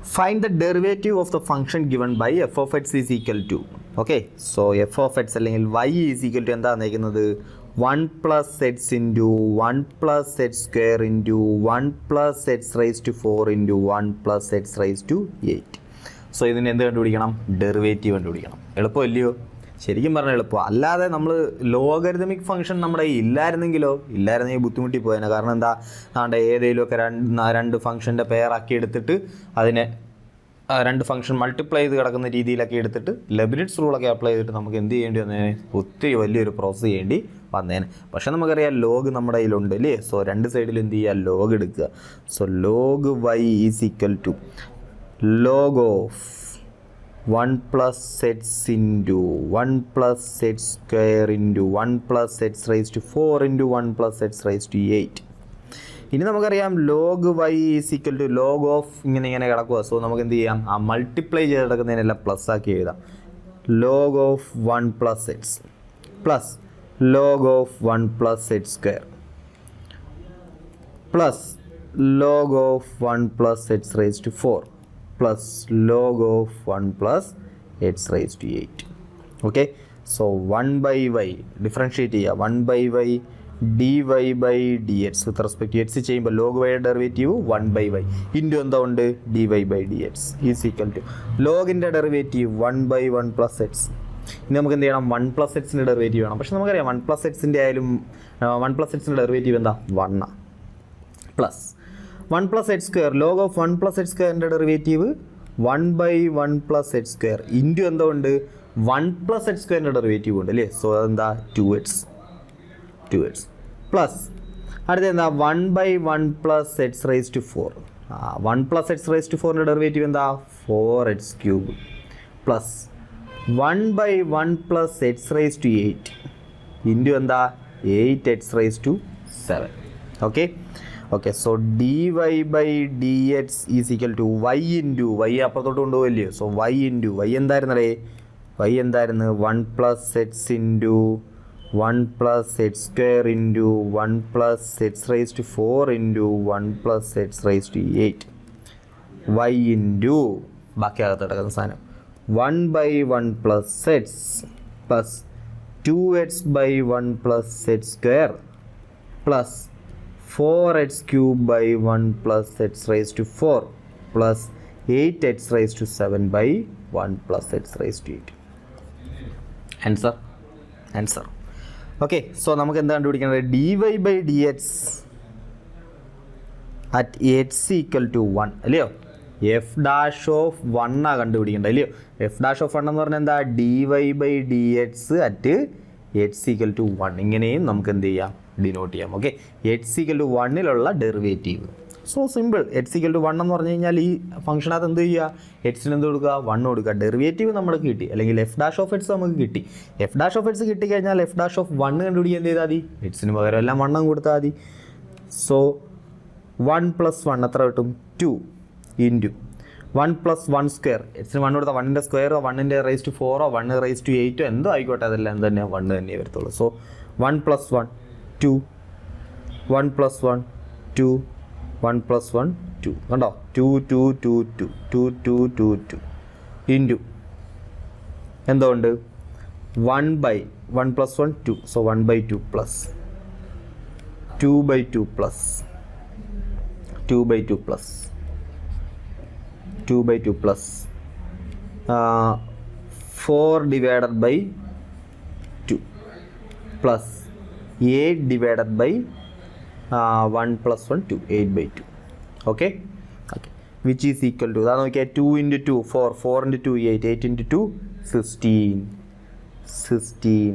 Find the derivative of the function given by f of x is equal to. Okay, so f of x അല്ലെങ്കിൽ y is equal to എന്താ തന്നിരിക്കുന്നത് 1 plus x into 1 plus x square into 1 plus x raised to 4 into 1 plus x raised to 8. So ഇതിന് എന്ത് കണ്ടുപിടിക്കണം? Derivative കണ്ടുപിടിക്കണം. എളുപ്പമല്ലയോ? ശരിക്കും പറഞ്ഞാൽ എളുപ്പം. അല്ലാതെ നമ്മൾ ലോഗരിതമിക് ഫംഗ്ഷൻ നമ്മുടെ ഇല്ലായിരുന്നെങ്കിൽ ബുദ്ധിമുട്ടി പോയേനെ. കാരണം എന്താ, ഏതെങ്കിലുമൊക്കെ രണ്ട് ഫംഗ്ഷൻ്റെ പെയറാക്കി എടുത്തിട്ട് അതിനെ രണ്ട് ഫംഗ്ഷൻ മൾട്ടിപ്ലൈ ചെയ്ത് കിടക്കുന്ന രീതിയിലൊക്കെ എടുത്തിട്ട് ലെബിനിറ്റ്സ് റൂളൊക്കെ അപ്ലൈ ചെയ്തിട്ട് നമുക്ക് എന്ത് ചെയ്യേണ്ടി വന്നേനെ? ഒത്തിരി വലിയൊരു പ്രോസസ്സ് ചെയ്യേണ്ടി വന്നേനെ. പക്ഷേ നമുക്കറിയാം ലോഗ് നമ്മുടെ കയ്യിലുണ്ട് അല്ലേ. സോ രണ്ട് സൈഡിൽ എന്ത് ചെയ്യുക? ലോഗ് എടുക്കുക. So log y is equal to log of 1 plus x into 1 plus x square into 1 plus x raised to 4 into 1 plus x raised to 8. ഇനി നമുക്കറിയാം log y is equal to log of ഇങ്ങനെ കിടക്കുക. So നമുക്ക് എന്ത് ചെയ്യാം? ആ multiply ചെയ്ത് കിടക്കുന്നതിനെല്ലാം plus ആക്കി എഴുതാം. Log of 1 plus x plus log of 1 plus x square plus log of 1 plus x raised to 4 plus log of 1 plus x raised to 8. Okay, so 1 by y differentiate ചെയ്യുക. 1 by y dy by dx with respect to x ചെയ്യുമ്പോൾ log y derivative 1 by y into എന്താ ഉണ്ട് dy by dx is equal to ലോഗിൻ്റെ derivative 1 by 1 plus x. ഇനി നമുക്ക് എന്ത് ചെയ്യണം? 1 plus x-ൻ്റെ derivative വേണം. പക്ഷെ നമുക്കറിയാം 1 plus x-ൻ്റെ ആയാലും 1 plus x-ൻ്റെ ഡെറിവേറ്റീവ് എന്താ? 1 plus 1 plus h square log of 1 plus h square ൻ്റെ derivative 1 by 1 plus h square into എന്താ ഉണ്ട് 1 plus h square ൻ്റെ ഡെറിവേറ്റീവ് ഉണ്ട് അല്ലേ. സോ അതെന്താ 2x പ്ലസ് അടുത്ത എന്താ 1 by 1 plus h raised to 4 1 plus h raised to 4 ൻ്റെ ഡെറിവേറ്റീവ് എന്താ 4x cube plus 1 by 1 plus h raised to 8 into എന്താ 8x raised to 7. Okay so dy by dx is equal to y into y അപ്പുറത്തോട്ട് കൊണ്ടുപോകില്ലേ. So y into y എന്തായിരുന്നേ? y എന്തായിരുന്നു 1 plus x into 1 plus x square into 1 plus x raised to 4 into 1 plus x raised to 8 y into ബാക്കി അകത്ത് കിടക്കുന്ന സാധനം 1 by 1 plus x plus 2x by 1 plus x square plus 4x cube by 1 plus x raised to 4 plus 8x raised to 7 by 1 plus x raised to 8. Answer. Okay, so നമുക്ക് എന്താ കണ്ടുപിടിക്കേണ്ടത്? dy by dx at x equal to 1 അല്ലയോ? F dash of 1 കണ്ടുപിടിക്കേണ്ടത് അല്ലയോ? F dash of 1 എന്ന് പറഞ്ഞാൽ എന്താ? dy by dx at x equal to 1 ഇങ്ങനെയും നമുക്ക് എന്ത് ചെയ്യാം? ഡിനോട്ട് ചെയ്യാം. ഓക്കെ, എക്സ് ഈക്വൽ ടു 1-ലുള്ള derivative. So simple. X equal to 1 എന്ന് പറഞ്ഞു കഴിഞ്ഞാൽ ഈ ഫംഗ്ഷനകത്ത് എന്ത് ചെയ്യുക? എക്സിന് എന്ത് കൊടുക്കുക? 1 കൊടുക്കുക. ഡെറിവേറ്റീവ് നമുക്ക് കിട്ടി, അല്ലെങ്കിൽ എഫ് ഡാഷ് ഓഫ് എക്സ് നമുക്ക് കിട്ടി. എഫ് ഡാഷ് ഓഫ് എക്സ് കിട്ടിക്കഴിഞ്ഞാൽ എഫ് ഡാഷ് ഓഫ് 1 കണ്ടുപിടിക്കാൻ എന്ത് ചെയ്താൽ മതി? എക്സിന് പകരം എല്ലാം 1 കൊടുത്താൽ മതി. സോ 1 + 1 എത്ര കിട്ടും? 2 ഇൻറ്റു 1 + 1 സ്ക്വയർ. എക്സിന് 1 കൊടുത്താൽ 1-ൻ്റെ സ്ക്വയറോ 1-ൻ്റെ റൈസ് ടു 4-ഓ 1 റൈസ് ടു 8-ഓ എന്തോ ആയിക്കോട്ടെ, അതെല്ലാം എന്ത് തന്നെയാണ്? 1 തന്നെ വരത്തുള്ളൂ. സോ 1 + 1 2 1 + 1 2 1 + 1 2 കണ്ടോ? 2 2 2 2 2 2 2 2 ഇൻറ്റു എന്തുകൊണ്ട് 1 by 1 + 1 2. So 1 by 2 plus 2 by 2 plus 2 by 2 plus 2 by 2 plus 4 divided by 2 plus 8 divided by 1 + 1 2 8 by 2. Okay, which is equal to, അതാ നോക്കിയാൽ 2 × 2 4 4 × 2 8 8 × 2 16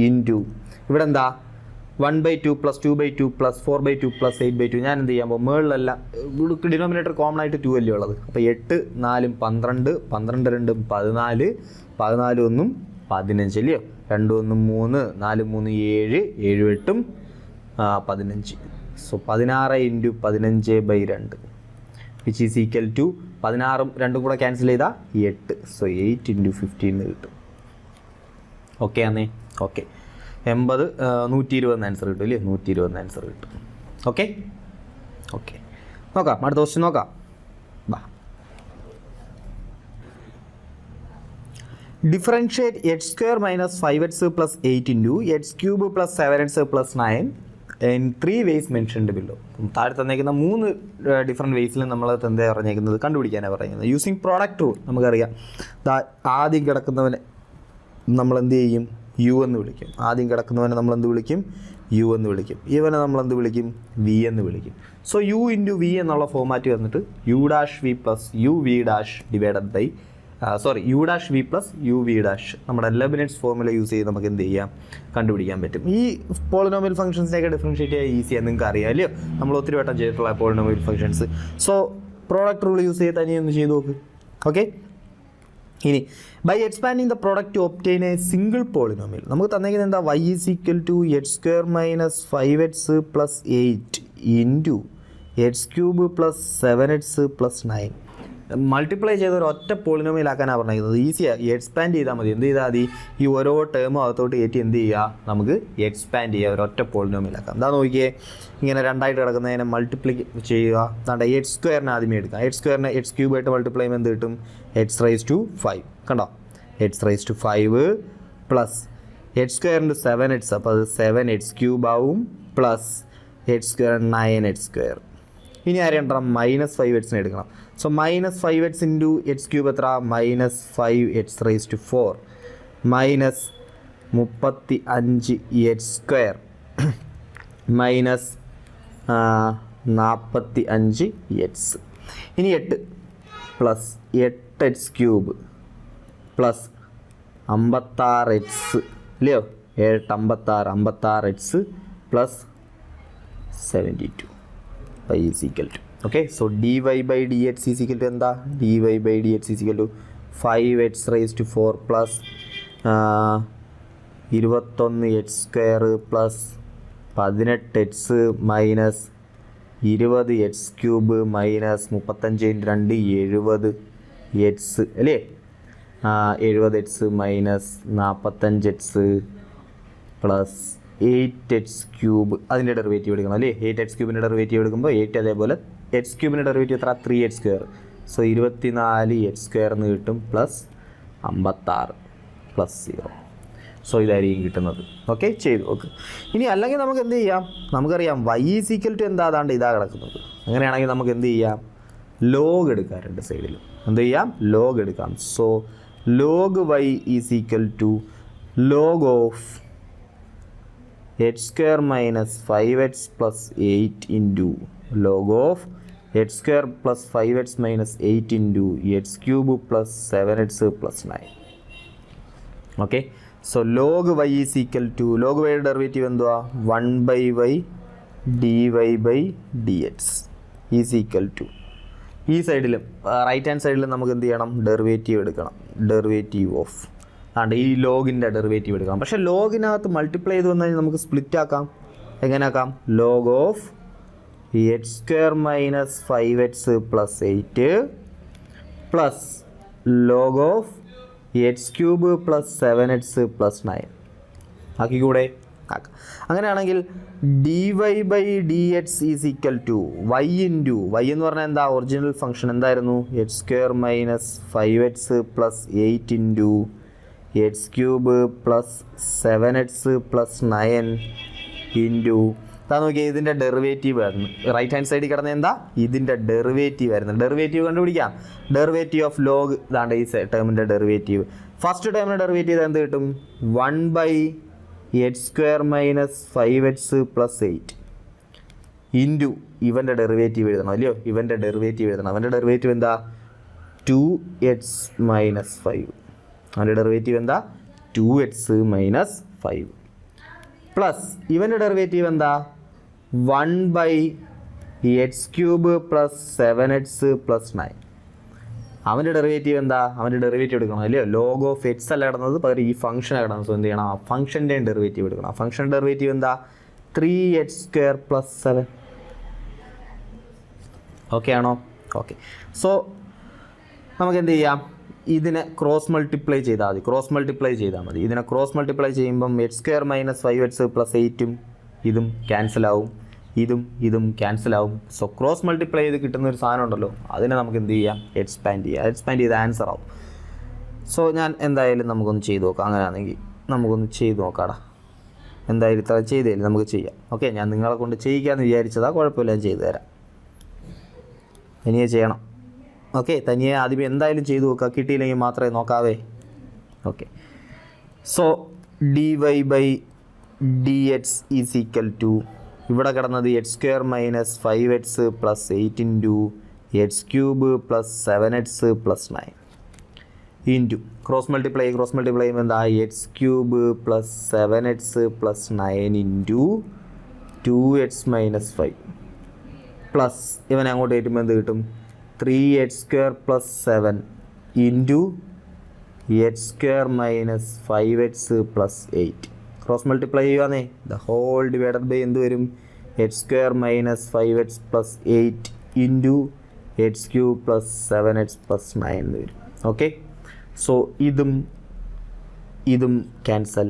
ഇൻറ്റു ഇവിടെ എന്താ 1 by 2 + 2 by 2 + 4 by 2 + 8 by 2. ഞാൻ എന്ത് ചെയ്യാൻ പോകും? മുകളിലല്ല, ഡിനോമിനേറ്റർ കോമൺ ആയിട്ട് 2 അല്ലേ ഉള്ളത്. അപ്പോൾ 8 4 12 12 2 14 14 1 15 അല്ലയോ? 2 1 3 4 3 7 7 8 15. So 16 × 15/2 which is equal to 16ഉം 2ഉം കൂടെ ക്യാൻസൽ ചെയ്താൽ 8. സോ 8 × 15 കിട്ടും. ഓക്കെ ആന്നേ? ഓക്കെ, 80 120 ആൻസർ കിട്ടും അല്ലേ? 120 ആൻസർ കിട്ടും. ഓക്കെ, നോക്കാം അടുത്ത ക്വസ്റ്റ്യൻ നോക്കാം. ബാ differentiate H square minus 5x plus 8 into H cube plus 7x plus 9 in 3 ways mentioned below. താഴെ തന്നേക്കുന്ന 3 ഡിഫറെൻറ്റ് വേസിൽ നമ്മൾ എന്താ പറഞ്ഞേക്കുന്നത് കണ്ടുപിടിക്കാനാണ് പറയുന്നത്. യൂസിങ് പ്രോഡക്റ്റ് റൂൾ നമുക്കറിയാം. ആദ്യം കിടക്കുന്നവനെ നമ്മൾ എന്ത് ചെയ്യും? യു എന്ന് വിളിക്കും. ആദ്യം കിടക്കുന്നവനെ നമ്മൾ എന്ത് വിളിക്കും? യു എന്ന് വിളിക്കും. ഇവനെ നമ്മൾ എന്ത് വിളിക്കും? വി എന്ന് വിളിക്കും. സോ യു ഇൻറ്റു വി എന്നുള്ള ഫോമാറ്റ് വന്നിട്ട് u dash v plus u v dash divided by u dash v plus u v dash നമ്മുടെ ലെബനിറ്റ്സ് ഫോർമുല യൂസ് ചെയ്ത് നമുക്ക് എന്ത് ചെയ്യാം? കണ്ടുപിടിക്കാൻ പറ്റും. ഈ പോളിനോമിയൽ ഫംഗ്ഷൻസിനെയൊക്കെ ഡിഫറൻഷ്യേറ്റ് ചെയ്യാൻ ഈസിയാണ്, നിങ്ങൾക്ക് അറിയാം അല്ലയോ? നമ്മൾ ഒത്തിരി വട്ടം ചെയ്തിട്ടുള്ള polynomial functions. So product rule use ചെയ്ത് തനിയെ ഒന്ന് ചെയ്ത് നോക്ക്. ഓക്കെ, ഇനി by expanding the product to obtain a single polynomial നമുക്ക് തന്നേക്കുന്നത് എന്താ? y is equal to h square minus 5x plus 8 into H cube plus 7x plus 9. Multiply ചെയ്ത ഒരു ഒറ്റ പോളിനോമിയലാക്കാനാണ് പറഞ്ഞിരിക്കുന്നത്. ഈസിയാണ്, എക്സ്പാൻഡ് ചെയ്താൽ മതി. എന്ത് ചെയ്താൽ മതി? ഈ ഓരോ ടേമും അകത്തോട്ട് കയറ്റി എന്ത് ചെയ്യുക? നമുക്ക് എക്സ്പാൻഡ് ചെയ്യുക, ഒരു ഒറ്റ പോളിനോമിയലാക്കാം. എന്താ നോക്കിയേ, ഇങ്ങനെ രണ്ടായിട്ട് കിടക്കുന്നതിനെ മൾട്ടിപ്ലൈ ചെയ്യുക. അതാണ്ട് എച്ച് സ്ക്വയറിനെ ആദ്യമേ എടുക്കാം. എച്ച് സ്ക്വയറിനെ എച്ച് ക്യൂബായിട്ട് മൾട്ടിപ്ലൈ ചെയ്യുമ്പോൾ എന്ത് കിട്ടും? H raise to 5. കണ്ടോ? H raise to 5 plus H സ്ക്വയറിൻ്റെ 7x, അപ്പോൾ അത് 7x ക്യൂബ് ആവും, plus H square 9x square. ഇനി ആരും രണ്ടെണ്ണം മൈനസ് 5x എടുക്കണം. So minus 5x into H cube എത്ര? Minus 5x raise to 4 minus 35x square minus 45x. ഇനി 8 plus 8x cube plus 56x ഇല്ലയോ? 7 56 56x plus 72 y is equal to. Okay, so dy by dx is equal to എന്താ? dy by dx is equal to 5x raised to 4 plus 21x square plus 18x minus 20x cube minus 35 × 2 70x അല്ലേ? 70x minus 45x plus 8x cube. അതിൻ്റെ derivative എടുക്കണം അല്ലേ? 8x ക്യൂബിൻ്റെ derivative എടുക്കുമ്പോൾ 8 അതേപോലെ X ക്യൂബിൻ്റെ derivative എത്ര? 3x square. So 24x square എന്ന് കിട്ടും, plus 56 plus 0. So ഇതായിരിക്കും കിട്ടുന്നത്. ഓക്കെ, ചെയ്തു ഓക്കെ. ഇനി അല്ലെങ്കിൽ നമുക്ക് എന്ത് ചെയ്യാം? നമുക്കറിയാം y ഈസ് ഈക്വൽ ടു എന്താ? അതാണ്ട് ഇതാ കിടക്കുന്നത്. അങ്ങനെയാണെങ്കിൽ നമുക്ക് എന്ത് ചെയ്യാം? ലോഗ് എടുക്കാം. രണ്ട് സൈഡിലും എന്ത് ചെയ്യാം? ലോഗ് എടുക്കാം. So log y is equal to log of h square minus 5x plus 8 into log of h square plus 5x minus 8 into H cube plus 7x plus 9. Okay, so log y is equal to log വൈയുടെ derivative എന്തുവാ? 1/y dy by dx is equal to. ഈ സൈഡിലും right hand സൈഡിലും നമുക്ക് എന്ത് ചെയ്യണം? Derivative എടുക്കണം. Derivative of ആണ്ട് ഈ ലോഗിൻ്റെ ഡെറിവേറ്റീവ് എടുക്കണം. പക്ഷേ ലോഗിനകത്ത് മൾട്ടിപ്ലൈ ചെയ്ത് വന്നാൽ നമുക്ക് സ്പ്ലിറ്റ് ആക്കാം. എങ്ങനെ ആക്കാം? Log of h square minus 5x plus 8 plus log of h cube plus 7x plus 9 ആക്കിക്കൂടെ? ആക്കാം. അങ്ങനെയാണെങ്കിൽ dy by dx is equal to y into y എന്ന് പറഞ്ഞാൽ എന്താ? ഒറിജിനൽ ഫംഗ്ഷൻ എന്തായിരുന്നു? H square minus 5x plus 8 into H cube plus 7x plus 9 into അതാ നോക്കിയാൽ ഇതിൻ്റെ ഡെറിവേറ്റീവ് ആയിരുന്നു. റൈറ്റ് ഹാൻഡ് സൈഡിൽ കിടന്ന എന്താ? ഇതിൻ്റെ ഡെറിവേറ്റീവ് ആയിരുന്നു. ഡെറിവേറ്റീവ് കണ്ടുപിടിക്കാം. ഡെറിവേറ്റീവ് ഓഫ് ലോഗ് ഇതാണ്ട് ഈ ടേമിൻ്റെ ഡെറിവേറ്റീവ്. ഫസ്റ്റ് ടേമിൻ്റെ ഡെറിവേറ്റീവ് എന്ത് കിട്ടും? 1/h square minus 5x plus 8 into ഇവൻ്റെ ഡെറിവേറ്റീവ് എഴുതണം അല്ലയോ? ഇവൻ്റെ ഡെറിവേറ്റീവ് എഴുതണം. അവൻ്റെ ഡെറിവേറ്റീവ് എന്താ? 2x minus 5. അവൻ്റെ ഡെറിവേറ്റീവ് എന്താ? 2x മൈനസ് 5 പ്ലസ് ഇവൻ്റെ ഡെറിവേറ്റീവ് എന്താ? 1/h cube plus 7x plus 9. അവൻ്റെ ഡെറിവേറ്റീവ് എന്താ? അവൻ്റെ ഡെറിവേറ്റീവ് എടുക്കണം അല്ലയോ? ലോഗ് ഓഫ് എക്സ് അല്ല കിടന്നത്, പകരം ഈ ഫംഗ്ഷൻ കിടന്നത്. സോ എന്ത് ചെയ്യണം? ആ ഫംഗ്ഷൻ്റെയും ഡെറിവേറ്റീവ് എടുക്കണം. ആ ഫംഗ്ഷൻ ഡെറിവേറ്റീവ് എന്താ? 3h square plus 7. ഓക്കെ ആണോ? ഓക്കെ. സോ നമുക്ക് എന്ത് ചെയ്യാം? ഇതിനെ ക്രോസ് മൾട്ടിപ്ലൈ ചെയ്താൽ മതി. ഇതിനെ ക്രോസ് മൾട്ടിപ്ലൈ ചെയ്യുമ്പം H square minus 5x plus 8 ഇതും ക്യാൻസലാവും, ഇതും ക്യാൻസലാവും. സോ ക്രോസ് മൾട്ടിപ്ലൈ ചെയ്ത് കിട്ടുന്ന ഒരു സാധനം ഉണ്ടല്ലോ, അതിനെ നമുക്ക് എന്ത് ചെയ്യാം? എക്സ്പാൻഡ് ചെയ്യാം. എക്സ്പാൻഡ് ചെയ്ത് ആൻസർ ആവും. സോ ഞാൻ എന്തായാലും നമുക്കൊന്ന് ചെയ്ത് നോക്കാം. അങ്ങനെയാണെങ്കിൽ നമുക്കൊന്ന് ചെയ്ത് നോക്കാടാ. എന്തായാലും ഇത്ര ചെയ്തേലും നമുക്ക് ചെയ്യാം. ഓക്കെ, ഞാൻ നിങ്ങളെ കൊണ്ട് ചെയ്യിക്കാമെന്ന് വിചാരിച്ചതാണ്. കുഴപ്പമില്ല, ഞാൻ ചെയ്തു തരാം. തനിയെ ചെയ്യണം. ഓക്കെ, തനിയെ ആദ്യമേ എന്തായാലും ചെയ്തു നോക്കുക. കിട്ടിയില്ലെങ്കിൽ മാത്രമേ നോക്കാവേ. Okay, so dy/dx is equal to ഇവിടെ കിടന്നത് x² - 5x + 8 into x³ + 7x + 9 into cross multiply ചെയ്യുമ്പോൾ എന്താ x³ + 7x + 9 into 2x - 5 plus ഇവനെ അങ്ങോട്ട് കയറ്റുമ്പോൾ എന്ത് കിട്ടും? 3x² + 7 into x² - 5x + 8. Cross multiply ചെയ്യുവാന്നേ, ദ ഹോൾ ഡിവൈഡഡ് ബൈ എന്ത് വരും? x² - 5x + 8 into x³ + 7x + 9 എന്ന് വരും. ഓക്കെ, സോ ഇതും ക്യാൻസൽ,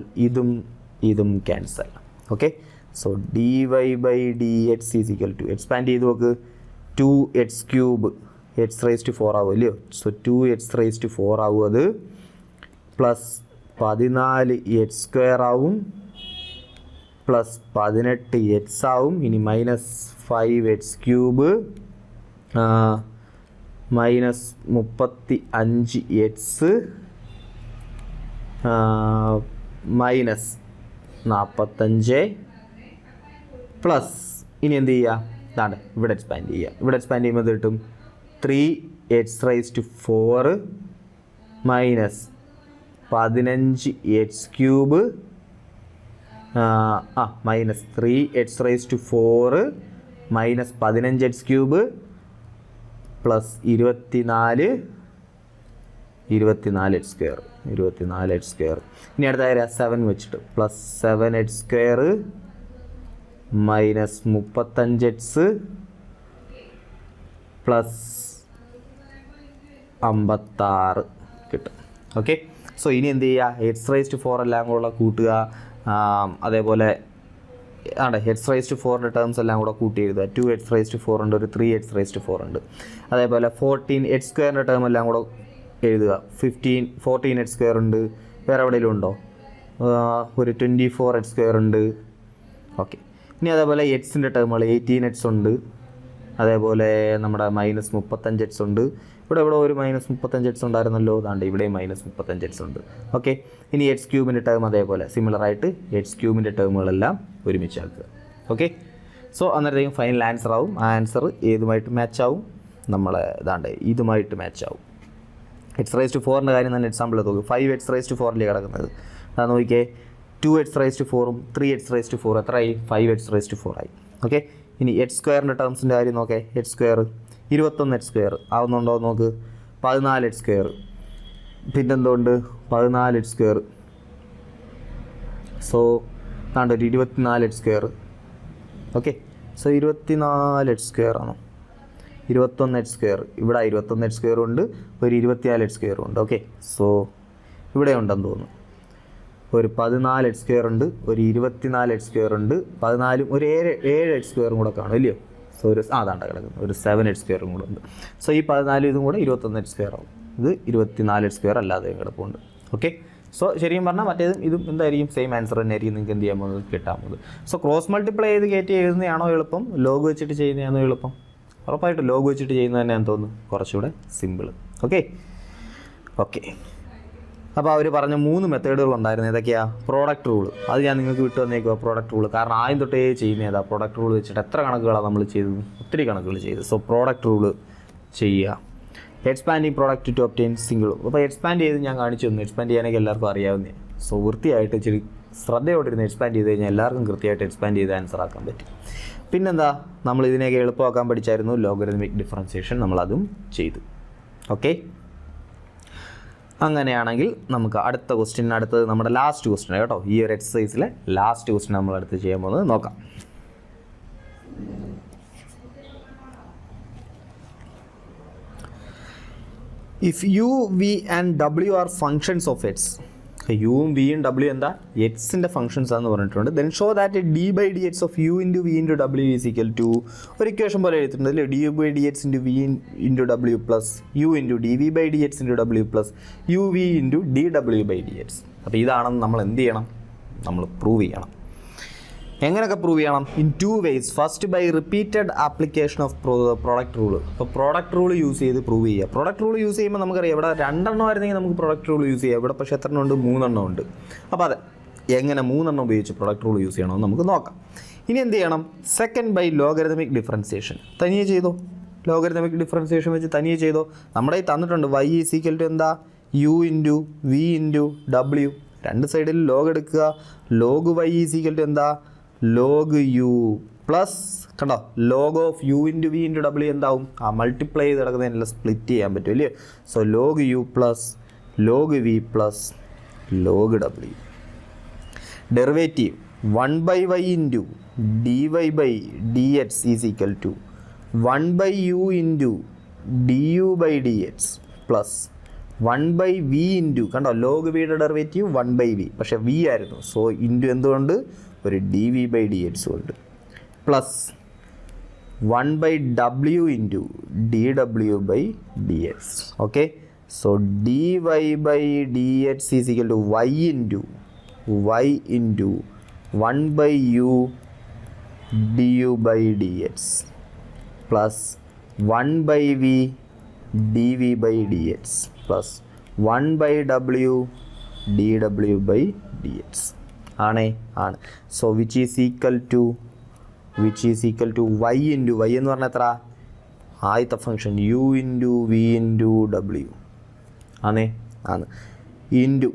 ഇതും cancel. Okay, so dy/dx is equal to expand ചെയ്ത് നോക്ക്. 2x³ x⁴ ആവും അല്ലയോ? സോ 2x⁴ ആവും. അത് പ്ലസ് 14x² ആവും, പ്ലസ് 18x ആവും. ഇനി -5x³ -35x -45 പ്ലസ് ഇനി എന്ത് ചെയ്യുക? ഇതാണ് ഇവിടെ എക്സ്പാൻഡ് ചെയ്യുക. ഇവിടെ എക്സ്പാൻഡ് ചെയ്യുമ്പോൾ എന്ത് കിട്ടും? 3x⁴ minus 15x³ minus 3x⁴ minus 15x³ plus 24x². ഇനി അടുത്ത കാര്യം 7 വെച്ചിട്ട് plus 7x² minus 35x plus 56 കിട്ടും. ഓക്കെ, സോ ഇനി എന്ത് ചെയ്യുക? x⁴ എല്ലാം കൂടെ കൂട്ടുക. അതേപോലെ x⁴ ടേംസ് എല്ലാം കൂടെ കൂട്ടി എഴുതുക. 2x⁴ ഉണ്ട്, ഒരു 3x⁴ ഉണ്ട്. അതേപോലെ 14x² ടേം എല്ലാം കൂടെ എഴുതുക. 14x² ഉണ്ട്. വേറെ എവിടെയെങ്കിലും ഉണ്ടോ? ഒരു 24x² ഉണ്ട്. ഓക്കെ, ഇനി അതേപോലെ എക്സിൻ്റെ ടേമുകൾ 18x ഉണ്ട്. അതേപോലെ നമ്മുടെ -35x ഉണ്ട്. ഇവിടെ ഒരു -35x ഉണ്ടായിരുന്നല്ലോ. അതാണ്ട് ഇവിടെയും -35x ഉണ്ട്. ഓക്കെ, ഇനി x³ ടേം അതേപോലെ സിമിലറായിട്ട് x³ ടേമുകളെല്ലാം ഒരുമിച്ചാക്കുക. ഓക്കെ, സോ അന്നേരത്തേക്കും ഫൈനൽ ആൻസർ ആവും. ആ ആൻസർ ഏതുമായിട്ട് മാച്ച് ആവും? നമ്മളെ ഇതുമായിട്ട് മാച്ച് ആവും. x⁴ കാര്യം തന്നെ എക്സാമ്പിൾ നോക്കും. 5x⁴ കിടക്കുന്നത് അതാ നോക്കിയേ. 2x⁴ 3x⁴ എത്രയായി? 5x⁴ ആയി. ഓക്കെ, ഇനി x² ടേംസിൻ്റെ കാര്യം നോക്കേ. x² 21x² ആവുന്നുണ്ടോ നോക്ക്. 14x². പിന്നെന്തുകൊണ്ട്? 14x². സോ താണ്ട് ഒരു 24x². ഓക്കെ, സോ 24x² ആണോ? 21x². ഇവിടെ 21x² ഉണ്ട്, ഒരു 24x² ഉണ്ട്. ഓക്കെ, സോ ഇവിടെ ഉണ്ടെന്ന് തോന്നുന്നു. ഒരു 14x² ഉണ്ട്, ഒരു 24x² ഉണ്ട്. 14 ഒരു 7x² കൂടെ കാണും അല്ലയോ? സോ ഒരു അതാണ്ട് കിടക്കുന്നത് ഒരു 7x² കൂടെ ഉണ്ട്. സോ ഈ 14 ഇതും കൂടെ 21x² ആവും. ഇത് 24x² അല്ലാതെ കിടപ്പുണ്ട്. ഓക്കെ, സോ ശരിക്കും പറഞ്ഞാൽ മറ്റേതും ഇതും എന്തായിരിക്കും? സെയിം ആൻസർ തന്നെ ആയിരിക്കും നിങ്ങൾക്ക് എന്ത് ചെയ്യാൻ പോകുന്നത്? കിട്ടാൻ പോകുന്നത്. സോ ക്രോസ് മൾട്ടിപ്ലൈ ചെയ്ത് കയറ്റി എഴുതുന്നതാണോ എളുപ്പം? ലോഗ് വെച്ചിട്ട് ചെയ്യുന്നതാണോ എളുപ്പം? ഉറപ്പായിട്ട് ലോഗ് വെച്ചിട്ട് ചെയ്യുന്നത് തന്നെയാണെന്ന് തോന്നുന്നു കുറച്ചുകൂടെ സിമ്പിൾ. ഓക്കെ, അപ്പോൾ അവർ പറഞ്ഞ 3 മെത്തേഡുകൾ ഉണ്ടായിരുന്നു. ഏതൊക്കെയാണ്? പ്രോഡക്റ്റ് റൂൾ, അത് ഞാൻ നിങ്ങൾക്ക് വിട്ടു വന്നേക്കുക. പ്രോഡക്റ്റ് റൂൾ കാരണം ആദ്യം തൊട്ടേ ചെയ്യുന്നതാണ്. പ്രോഡക്റ്റ് റൂൾ വെച്ചിട്ട് എത്ര കണക്കുകളാണ് നമ്മൾ ചെയ്തത്? ഒത്തിരി കണക്കുകൾ ചെയ്തു. സോ പ്രോഡക്റ്റ് റൂൾ ചെയ്യുക. Expanding product to obtain single. അപ്പോൾ എക്സ്പാൻഡ് ചെയ്ത് ഞാൻ കാണിച്ചു തന്നു. എക്സ്പാൻഡ് ചെയ്യാനൊക്കെ എല്ലാവർക്കും അറിയാവുന്നതാണ്. സോ വൃത്തിയായിട്ട് ഇച്ചിരി ശ്രദ്ധയോടിരുന്ന് എക്സ്പാൻഡ് ചെയ്ത് കഴിഞ്ഞാൽ എല്ലാവർക്കും കൃത്യമായിട്ട് എക്സ്പാൻഡ് ചെയ്ത് ആൻസർ ആക്കാൻ പറ്റും. പിന്നെന്താ, നമ്മൾ ഇതിനെയൊക്കെ എളുപ്പമാക്കാൻ പഠിച്ചായിരുന്നു. ലോഗരിതമിക് ഡിഫറൻസിയേഷൻ നമ്മളതും ചെയ്തു. ഓക്കെ, അങ്ങനെയാണെങ്കിൽ നമുക്ക് അടുത്ത ക്വസ്റ്റ്യൻ, അടുത്തത് നമ്മുടെ ലാസ്റ്റ് ക്വസ്റ്റ്യൻ കേട്ടോ. ഈ ഒരു എക്സസൈസിലെ ലാസ്റ്റ് ക്വസ്റ്റ്യൻ നമ്മൾ അടുത്ത് ചെയ്യാൻ പോകുന്നത് നോക്കാം. If u, v and w are functions of x, യുവും വിയും ഡബ്ല്യു എന്താ എക്സിൻ്റെ ഫംഗ്ഷൻസ് ആണെന്ന് പറഞ്ഞിട്ടുണ്ട്. Then show that D by d x of u into v into W is equal to ഒരു ഇക്വേഷൻ പോലെ എഴുതിയിട്ടുണ്ട് അല്ലേ, D u by d x into v into W plus U into D v by d x into W plus u V into d ഡബ്ല്യു by d X. അപ്പോൾ ഇതാണെന്ന് നമ്മൾ എന്ത് ചെയ്യണം, നമ്മൾ പ്രൂവ് ചെയ്യണം. എങ്ങനെയൊക്കെ പ്രൂവ് ചെയ്യണം? In 2 ways. First by repeated application of product rule. അപ്പോൾ പ്രോഡക്റ്റ് റൂൾ യൂസ് ചെയ്ത് പ്രൂവ് ചെയ്യുക. പ്രോഡക്റ്റ് റൂൾ യൂസ് ചെയ്യുമ്പോൾ നമുക്കറിയാം ഇവിടെ 2 ആയിരുന്നെങ്കിൽ നമുക്ക് പ്രോഡക്റ്റ് റൂൾ യൂസ് ചെയ്യാം. ഇവിടെ പക്ഷേ എത്ര ഉണ്ട്? 3 ഉണ്ട്. അപ്പോൾ അതെ, എങ്ങനെ 3 ഉപയോഗിച്ച് പ്രോഡക്റ്റ് റൂൾ യൂസ് ചെയ്യണമെന്ന് നമുക്ക് നോക്കാം. ഇനി എന്ത് ചെയ്യണം? Second by logarithmic differentiation. തനിയെ ചെയ്തോ, ലോഗരിതമിക് ഡിഫറൻസിയേഷൻ വെച്ച് തനിയെ ചെയ്തോ. നമ്മുടെ ഈ തന്നിട്ടുണ്ട് y ഈസ് ഈക്വൽ ടു എന്താ, u ഇൻറ്റു വി ഇൻറ്റു ഡബ്ല്യു. 2 സൈഡിൽ ലോഗ് എടുക്കുക. Log y is equal to എന്താ, ലോഗ് യു പ്ലസ് കണ്ടോ log of u into v into ഡബ്ല്യു എന്താവും, ആ മൾട്ടിപ്ലൈ ചെയ്ത് കിടക്കുന്നതിനെല്ലാം സ്പ്ലിറ്റ് ചെയ്യാൻ പറ്റും അല്ലേ. So log u plus log v plus log ഡബ്ല്യു. Derivative 1/y into dy by d x is equal to 1/u into du by d x plus 1/v into കണ്ടോ ലോഗ് വിയുടെ ഡെറിവേറ്റീവ് 1/v, പക്ഷേ v ആയിരുന്നു. So into എന്തുകൊണ്ട് ഒരു d v by d x കൊണ്ട് plus 1/w into d ഡബ്ല്യു by d x. Okay, so d y by d x is equal to y into 1/u d u by d x plus 1/v d v by d x plus 1/w d ഡബ്ല്യു by d x ആണ്. So which is equal to y into y എന്ന് പറഞ്ഞാൽ എത്ര, ആദ്യത്തെ function u into v into ഡബ്ല്യു ആണ് into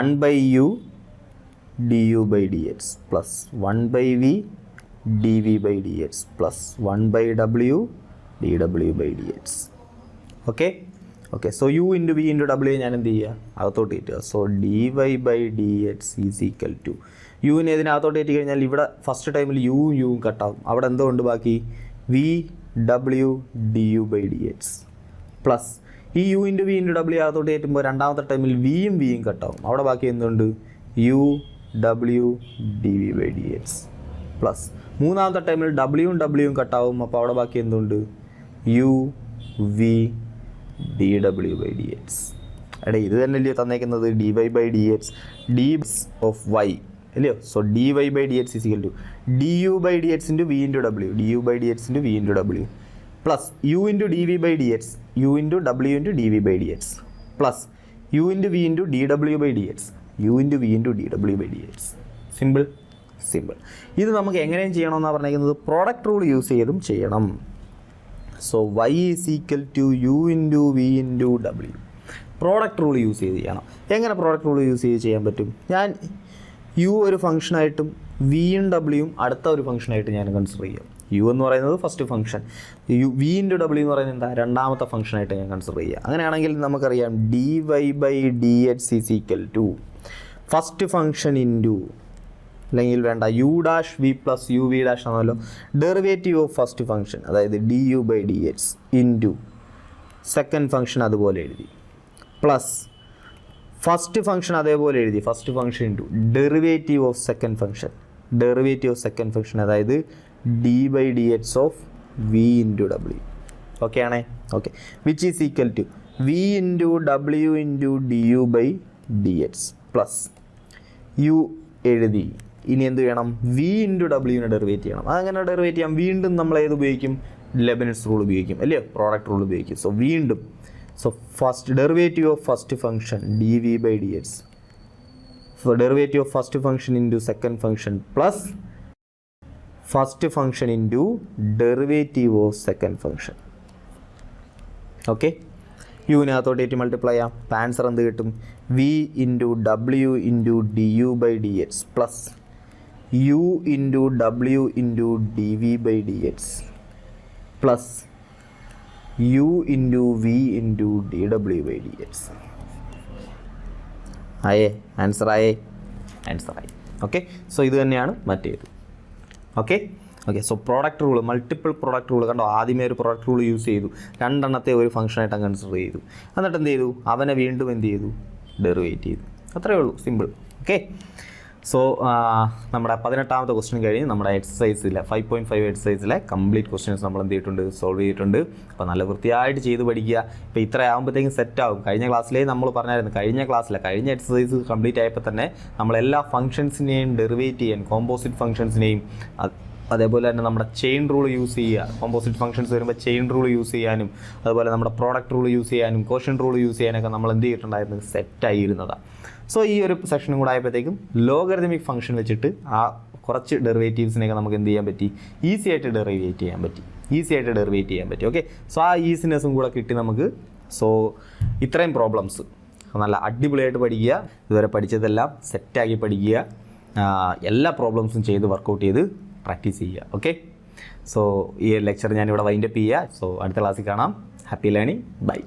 1/u d u by d x plus 1/v d v by d x plus 1/w d ഡബ്ല്യു by d x. Okay, so u into v into ഡബ്ല്യു ഞാൻ എന്ത് ചെയ്യുക, അകത്തോട്ട് കയറ്റുക. So d y by d x is equal to യുവിനെ ഇതിനകത്തോട്ട് കയറ്റി കഴിഞ്ഞാൽ ഇവിടെ ഫസ്റ്റ് ടൈമിൽ യുവും കട്ടാവും. അവിടെ എന്തോ ഉണ്ട് ബാക്കി, വി ഡബ്ല്യു d u by d x plus ഈ യു ഇൻറ്റു വി ഇൻറ്റു ഡബ്ല്യു അകത്തോട്ട് കയറ്റുമ്പോൾ രണ്ടാമത്തെ ടൈമിൽ വിയും കട്ടാവും. അവിടെ ബാക്കി എന്തുണ്ട്, യു ഡബ്ല്യു d v by d x plus മൂന്നാമത്തെ ടൈമിൽ ഡബ്ല്യുവും കട്ടാവും. അപ്പോൾ അവിടെ ബാക്കി എന്തുണ്ട്, യു വി ഡി ഡബ്ല്യു ബൈ ഡി എക്സ്. എടേ ഇത് തന്നെയല്ലേ തന്നേക്കുന്നത്, d y by d x d of y അല്ലയോ. So d y by d x is equal to D u by d x into v into W, d u by d x into v into W plus U into D v by d X U into W into D v by d x plus U into v into d ഡബ്ല്യു by d X U into v into d ഡബ്ല്യു by d X. Simple. ഇത് നമുക്ക് എങ്ങനെയും ചെയ്യണമെന്നാണ് പറഞ്ഞിരിക്കുന്നത്, product rule use ചെയ്തും ചെയ്യണം. So y is equal to u into v into ഡബ്ല്യു. പ്രോഡക്റ്റ് റൂൾ യൂസ് ചെയ്ത് ചെയ്യണം. എങ്ങനെ പ്രോഡക്റ്റ് റൂൾ യൂസ് ചെയ്ത് ചെയ്യാൻ പറ്റും? ഞാൻ യു ഒരു ഫംഗ്ഷനായിട്ടും വിയും ഡബ്ല്യുവും അടുത്ത ഒരു ഫംഗ്ഷനായിട്ട് ഞാൻ കൺസിഡർ ചെയ്യാം. യു എന്ന് പറയുന്നത് ഫസ്റ്റ് ഫംഗ്ഷൻ, വി ഇൻറ്റു ഡബ്ല്യു എന്ന് പറയുന്നത് എന്താ, രണ്ടാമത്തെ ഫംഗ്ഷനായിട്ട് ഞാൻ കൺസിഡർ ചെയ്യുക. അങ്ങനെയാണെങ്കിൽ നമുക്കറിയാം d y by d x is equal to first function into അല്ലെങ്കിൽ വേണ്ട u dash v plus u v dash ആണല്ലോ ഡെറിവേറ്റീവ് ഓഫ് ഫസ്റ്റ് ഫംഗ്ഷൻ, അതായത് d u by d x into second function അതുപോലെ എഴുതി plus first function അതേപോലെ എഴുതി, first function into derivative of second function അതായത് d by d x of v into ഡബ്ല്യു. Okay ആണേ. Okay, which is equal to v into W into d u by d x plus u എഴുതി. ഇനി എന്ത് ചെയ്യണം, V into ഡബ്ല്യുവിനെ derivate ചെയ്യണം. അതങ്ങനെ derivate ചെയ്യാം, വീണ്ടും നമ്മൾ ഏത് ഉപയോഗിക്കും, ലെബനിറ്റ്സ് റൂൾ ഉപയോഗിക്കും അല്ലയോ, പ്രോഡക്റ്റ് റൂൾ ഉപയോഗിക്കും. സോ വീണ്ടും first derivative of first function D v by d X, derivative of first function into second function plus first function into derivative of second function. Okay, യുവിനകത്തോട്ട് multiply ചെയ്യാം. Answer എന്ത് കിട്ടും, V into W into d u by d x plus U into W into D v by d x plus U into v into d ഡബ്ല്യു by d X. Answer ആയി. Okay, so ഇത് തന്നെയാണ് മറ്റേത്. Okay, so product rule, multiple product rule കണ്ടോ. ആദ്യമേ ഒരു product rule use ചെയ്തു, രണ്ടെണ്ണത്തെ ഒരു ഫംഗ്ഷനായിട്ട് കൺസിഡർ ചെയ്തു. എന്നിട്ട് എന്ത് ചെയ്തു, അവനെ വീണ്ടും എന്ത് ചെയ്തു, ഡെറിവേറ്റ് ചെയ്തു. അത്രയേ ഉള്ളൂ, സിമ്പിൾ. ഓക്കെ, സോ നമ്മുടെ 18ാമത്തെ ക്വസ്റ്റ്യൻ കഴിഞ്ഞ് നമ്മുടെ എക്സസൈസിലെ 5.5 എക്സസൈസിലെ കംപ്ലീറ്റ് ക്വസ്റ്റ്യൻസ് നമ്മൾ എന്ത് ചെയ്തിട്ടുണ്ട്, സോൾവ് ചെയ്തിട്ടുണ്ട്. അപ്പോൾ നല്ല വൃത്തിയായിട്ട് ചെയ്ത് പഠിക്കുക. ഇപ്പോൾ ഇത്ര ആകുമ്പോഴത്തേക്കും സെറ്റാകും. കഴിഞ്ഞ ക്ലാസ്സിലേ നമ്മൾ പറഞ്ഞായിരുന്നു, കഴിഞ്ഞ എക്സസൈസ് കംപ്ലീറ്റ് ആയപ്പോൾ തന്നെ നമ്മളെല്ലാ ഫംഗ്ഷൻസിനെയും ഡെറിവേറ്റ് ചെയ്യാൻ, കോമ്പോസിറ്റ് ഫംഗ്ഷൻസിനെയും അതേപോലെ തന്നെ നമ്മുടെ ചെയിൻ റൂൾ യൂസ് ചെയ്യുക. കോമ്പോസിറ്റ് ഫംഗ്ഷൻസ് വരുമ്പോൾ ചെയിൻ റൂൾ യൂസ് ചെയ്യാനും അതുപോലെ നമ്മുടെ പ്രോഡക്റ്റ് റൂൾ യൂസ് ചെയ്യാനും കോഷ്യൻ റൂൾ യൂസ് ചെയ്യാനൊക്കെ നമ്മൾ എന്ത് ചെയ്തിട്ടുണ്ടായിരുന്നു, സെറ്റായിരുന്നതാണ്. സോ ഈ ഒരു സെക്ഷനും കൂടെ ആയപ്പോഴത്തേക്കും ലോഗരിതമിക് ഫംഗ്ഷൻ വെച്ചിട്ട് ആ കുറച്ച് ഡെറിവേറ്റീവ്സിനെയൊക്കെ നമുക്ക് എന്ത് ചെയ്യാൻ പറ്റി, ഈസി ആയിട്ട് ഡെറിവേറ്റ് ചെയ്യാൻ പറ്റി. ഓക്കെ, സോ ആ ഈസിനെസ്സും കൂടെ കിട്ടി നമുക്ക്. സോ ഇത്രയും പ്രോബ്ലംസ് നല്ല അടിപൊളിയായിട്ട് പഠിക്കുക. ഇതുവരെ പഠിച്ചതെല്ലാം സെറ്റാക്കി പഠിക്കുക. എല്ലാ പ്രോബ്ലംസും ചെയ്ത് വർക്കൗട്ട് ചെയ്ത് പ്രാക്ടീസ് ചെയ്യുക. ഓക്കെ, സോ ഈ ലെക്ചർ ഞാനിവിടെ വൈൻഡപ്പ് ചെയ്യുക. സോ അടുത്ത ക്ലാസ്സിൽ കാണാം. Happy learning. ബൈ.